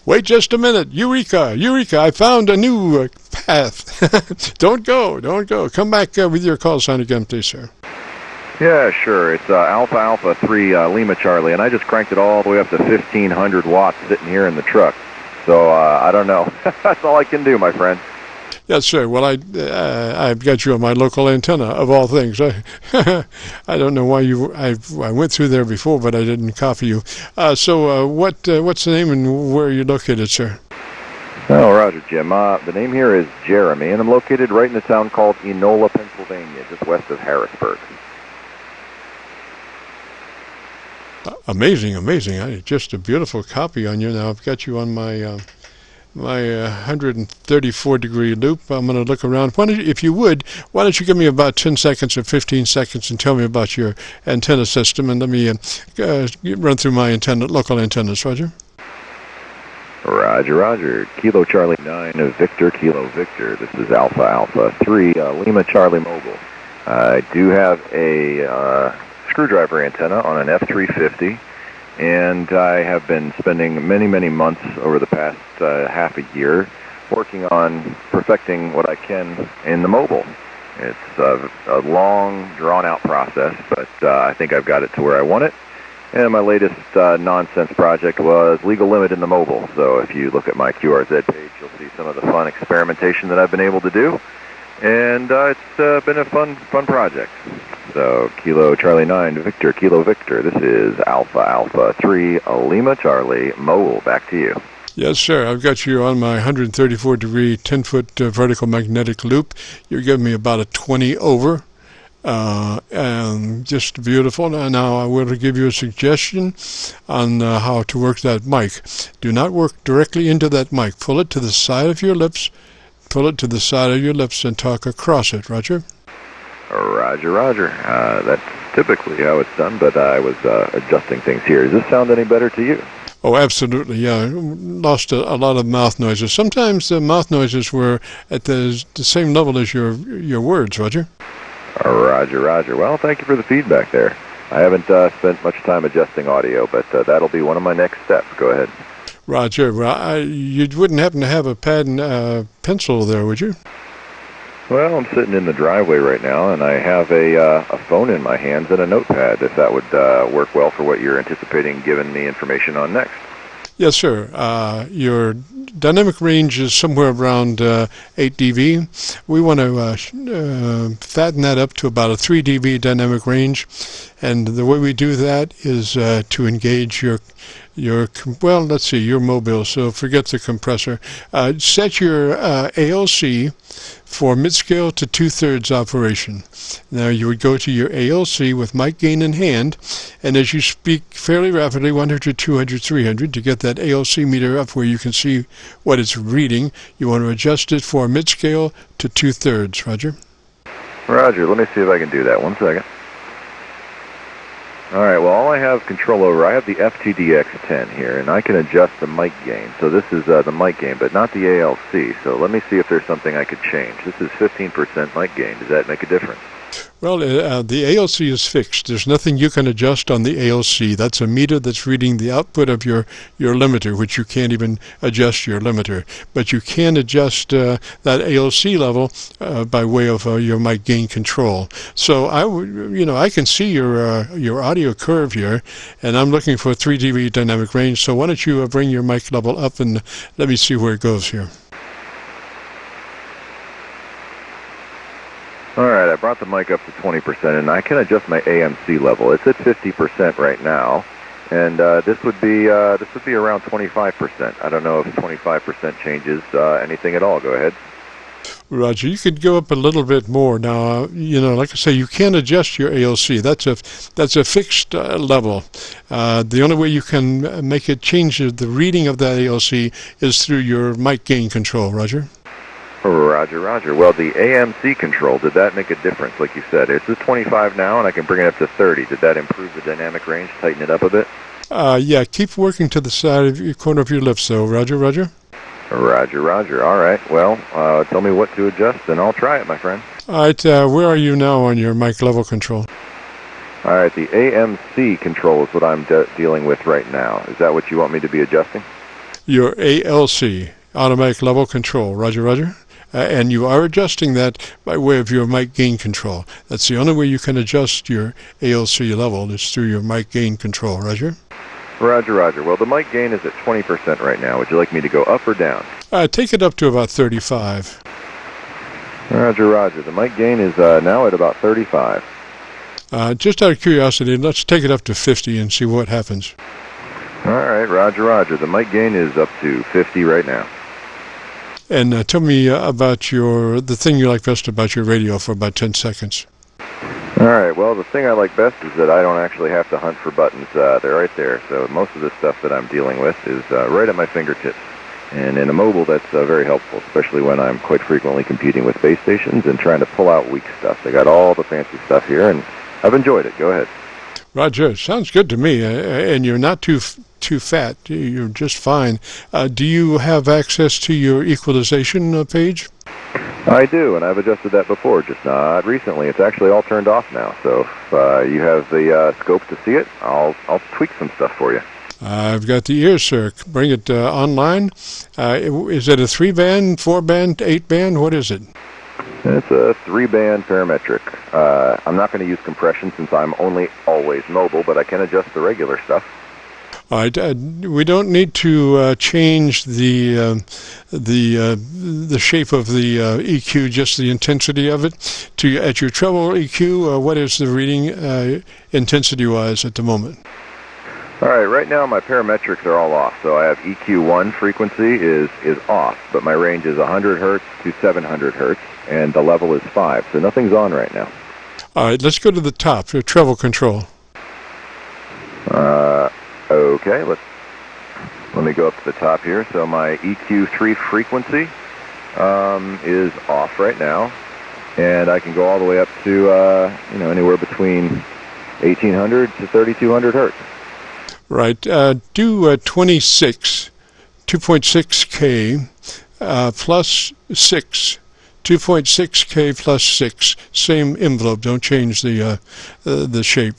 Wait just a minute. Eureka! Eureka! I found a new path. Don't go. Come back with your call sign again, please, sir. Yeah, sure. It's Alpha 3 Lima Charlie, and I just cranked it all the way up to 1,500 watts sitting here in the truck. So I don't know. That's all I can do, my friend. Yes, sir. Well, I've got you on my local antenna, of all things. I don't know why I went through there before, but I didn't copy you. So what's the name and where are you located, sir? Oh, Roger, Jim. The name here is Jeremy, and I'm located right in a town called Enola, Pennsylvania, just west of Harrisburg. Amazing. Just a beautiful copy on you now. I've got you on my 134-degree loop. I'm going to look around. If you would, why don't you give me about 10 seconds or 15 seconds and tell me about your antenna system, and let me run through my local antennas, Roger? Roger. Kilo Charlie 9 Victor Kilo Victor. This is Alpha 3 Lima Charlie Mobile. I do have a screwdriver antenna on an F350, and I have been spending many months over the past half a year working on perfecting what I can in the mobile. It's a long, drawn-out process, but I think I've got it to where I want it. And my latest nonsense project was legal limit in the mobile. So if you look at my QRZ page, you'll see some of the fun experimentation that I've been able to do. And it's been a fun project. So Kilo Charlie 9 Victor Kilo Victor. This is Alpha 3 Lima Charlie Mobile. Back to you. Yes, sir. I've got you on my 134-degree, 10-foot vertical magnetic loop. You're giving me about a 20 over. And just beautiful. Now I will give you a suggestion on how to work that mic. Do not work directly into that mic. Pull it to the side of your lips. And talk across it. Roger? Roger. That's typically how it's done, but I was adjusting things here. Does this sound any better to you? Oh, absolutely, yeah. Lost a lot of mouth noises. Sometimes the mouth noises were at the same level as your words, Roger. Roger. Well, thank you for the feedback there. I haven't spent much time adjusting audio, but that'll be one of my next steps. Go ahead. Roger. You wouldn't happen to have a pad and pencil there, would you? Well, I'm sitting in the driveway right now, and I have a phone in my hands and a notepad, if that would work well for what you're anticipating giving me information on next. Yes, sir. Your dynamic range is somewhere around 8 dB. We want to fatten that up to about a 3 dB dynamic range, and the way we do that is to engage your mobile, so forget the compressor. Set your ALC for mid-scale to 2/3 operation. Now you would go to your ALC with mic gain in hand, and as you speak fairly rapidly, 100, 200, 300, to get that ALC meter up where you can see what it's reading, you want to adjust it for mid-scale to 2/3. Roger? Roger, let me see if I can do that. 1 second. All right, well, all I have control over, I have the FTDX-10 here, and I can adjust the mic gain. So this is the mic gain, but not the ALC. So let me see if there's something I could change. This is 15% mic gain. Does that make a difference? Well, the ALC is fixed. There's nothing you can adjust on the ALC. That's a meter that's reading the output of your limiter, which you can't even adjust your limiter. But you can adjust that ALC level by way of your mic gain control. So I can see your audio curve here, and I'm looking for 3 dB dynamic range. So why don't you bring your mic level up and let me see where it goes here. All right, I brought the mic up to 20%, and I can adjust my AMC level. It's at 50% right now, and this would be around 25%. I don't know if 25% changes anything at all. Go ahead. Roger, you could go up a little bit more now. Like I say, you can adjust your ALC. That's a fixed level. The only way you can make it change the reading of that ALC is through your mic gain control. Roger. Roger. Well, the AMC control, did that make a difference, like you said? It's at 25 now, and I can bring it up to 30. Did that improve the dynamic range, tighten it up a bit? Yeah, keep working to the side of your corner of your lips, though. Roger. Roger. All right. Well, tell me what to adjust, and I'll try it, my friend. All right, where are you now on your mic level control? All right, the AMC control is what I'm dealing with right now. Is that what you want me to be adjusting? your ALC, automatic level control. Roger, roger. And you are adjusting that by way of your mic gain control. That's the only way you can adjust your ALC level is through your mic gain control. Roger? Roger, roger. Well, the mic gain is at 20% right now. Would you like me to go up or down? Take it up to about 35. Roger, roger. The mic gain is now at about 35. Just out of curiosity, let's take it up to 50 and see what happens. All right, roger, roger. The mic gain is up to 50 right now. And tell me about the thing you like best about your radio for about 10 seconds. All right, well, the thing I like best is that I don't actually have to hunt for buttons. They're right there. So most of the stuff that I'm dealing with is right at my fingertips. And in a mobile, that's very helpful, especially when I'm quite frequently competing with base stations and trying to pull out weak stuff. They got all the fancy stuff here, and I've enjoyed it. Go ahead. Roger, sounds good to me. And you're not too fat. You're just fine. Do you have access to your equalization page? I do, and I've adjusted that before, just not recently. It's actually all turned off now. So if you have the scope to see it, I'll tweak some stuff for you. I've got the AIRCHECK. Bring it online. Is it a 3-band, 4-band, 8-band? What is it? It's a 3-band parametric. I'm not going to use compression since I'm always mobile, but I can adjust the regular stuff. All right. We don't need to change the shape of the EQ, just the intensity of it. At your treble EQ, what is the reading intensity-wise at the moment? All right, right now my parametrics are all off. So I have EQ1 frequency is off, but my range is 100 hertz to 700 hertz, and the level is 5. So nothing's on right now. All right, let's go to the top, your treble control. Okay, let me go up to the top here. So my EQ3 frequency is off right now, and I can go all the way up to anywhere between 1800 to 3200 hertz. Right. Do 26, 2.6K plus 6, 2.6K plus 6. Same envelope. Don't change the shape.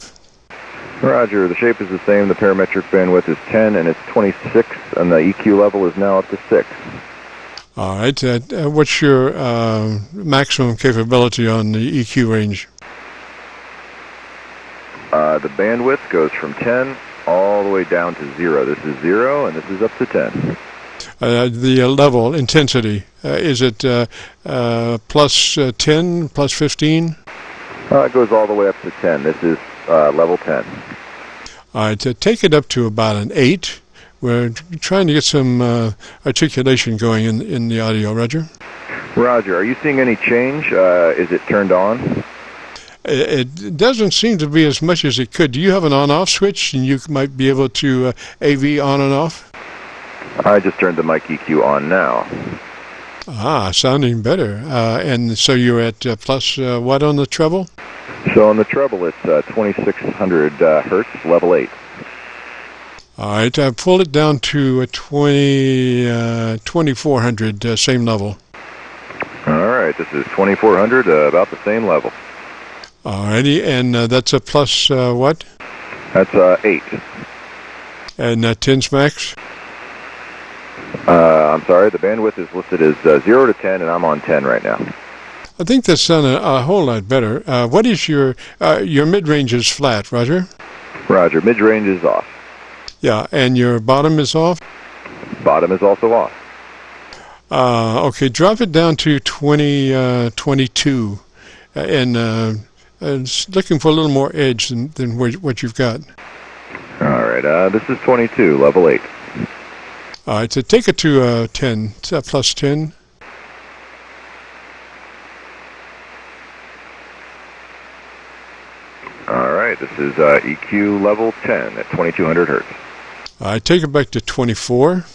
Roger. The shape is the same. The parametric bandwidth is 10, and it's 26, and the EQ level is now up to 6. All right. What's your maximum capability on the EQ range? The bandwidth goes from 10 all the way down to 0. This is 0, and this is up to 10. The level, intensity, is it plus 10, plus 15? It goes all the way up to 10. This is level 10. All right, take it up to about an 8. We're trying to get some articulation going in the audio. Roger? Roger. Are you seeing any change? Is it turned on? It doesn't seem to be as much as it could. Do you have an on-off switch, and you might be able to AV on and off? I just turned the mic EQ on now. Sounding better. And so you're at plus what on the treble? So on the treble, it's 2600 hertz, level 8. All right, pull it down to 2400, same level. All right, this is 2400, about the same level. Alrighty, and that's a plus what? That's 8. And 10's max? I'm sorry, the bandwidth is listed as 0 to 10, and I'm on 10 right now. I think that's done a whole lot better. What is your mid-range is flat, Roger? Roger, mid-range is off. Yeah, and your bottom is off? Bottom is also off. Okay, drop it down to 22, and looking for a little more edge than what you've got. All right, this is 22, level 8. All right, so take it to 10, plus 10. All right, this is EQ level 10 at 2200 hertz. All right, take it back to 24.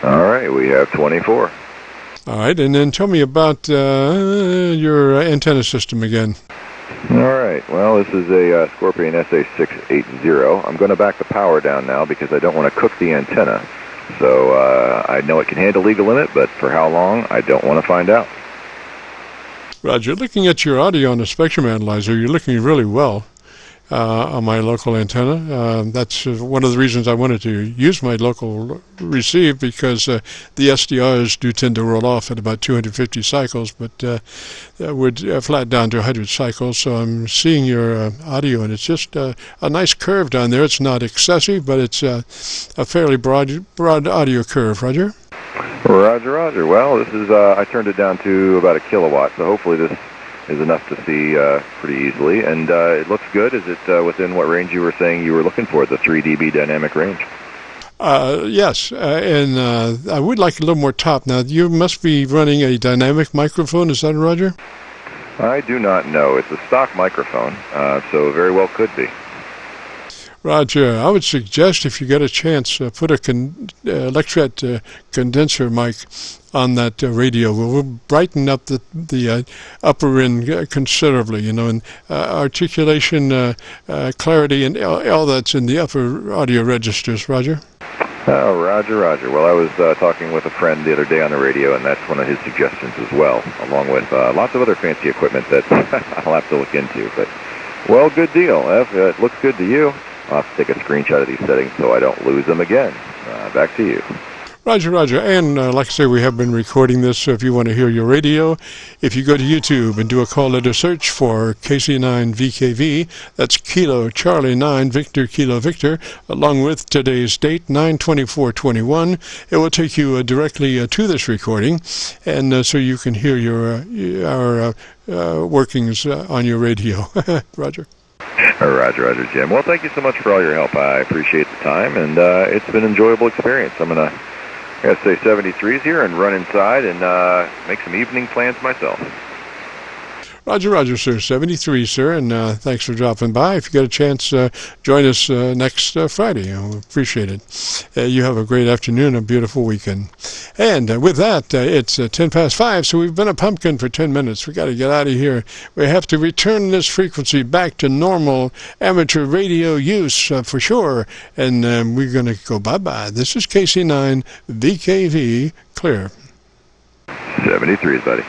All right, we have 24. All right, and then tell me about your antenna system again. All right, well, this is a Scorpion SA680. I'm going to back the power down now because I don't want to cook the antenna. So I know it can handle legal limit, but for how long, I don't want to find out. Roger, looking at your audio on the spectrum analyzer, you're looking really well. on my local antenna. That's one of the reasons I wanted to use my local receive, because the SDRs do tend to roll off at about 250 cycles, but would flat down to 100 cycles. So I'm seeing your audio, and it's just a nice curve down there. It's not excessive, but it's a fairly broad audio curve. Roger? Roger. Well, this is, I turned it down to about 1 kilowatt, so hopefully this is enough to see pretty easily. And it looks good. Is it within what range you were saying you were looking for, the 3 dB dynamic range? Yes, and I would like a little more top. Now, you must be running a dynamic microphone. Is that Roger? I do not know. It's a stock microphone, so very well could be. Roger, I would suggest, if you get a chance, put a electret condenser mic on that radio. We'll brighten up the upper end considerably, and articulation, clarity, and all that's in the upper audio registers. Roger? Oh, Roger. Well, I was talking with a friend the other day on the radio, and that's one of his suggestions as well, along with lots of other fancy equipment that I'll have to look into. But, well, good deal. If it looks good to you, I'll have to take a screenshot of these settings so I don't lose them again. Back to you. Roger. And like I say, we have been recording this, so if you want to hear your radio, if you go to YouTube and do a call letter search for KC9VKV, that's Kilo Charlie 9 Victor Kilo Victor, along with today's date, 9/24/21, it will take you directly to this recording, and so you can hear our workings on your radio. Roger. Roger, Jim. Well, thank you so much for all your help. I appreciate the time, and it's been an enjoyable experience. I'm going to say 73s here and run inside and make some evening plans myself. Roger, sir. 73, sir, and thanks for dropping by. If you get a chance, join us next Friday. I'll appreciate it. You have a great afternoon, a beautiful weekend. And with that, it's 5:10, so we've been a pumpkin for 10 minutes. We got to get out of here. We have to return this frequency back to normal amateur radio use for sure, and we're going to go bye-bye. This is KC9 VKV, clear. 73s, buddy.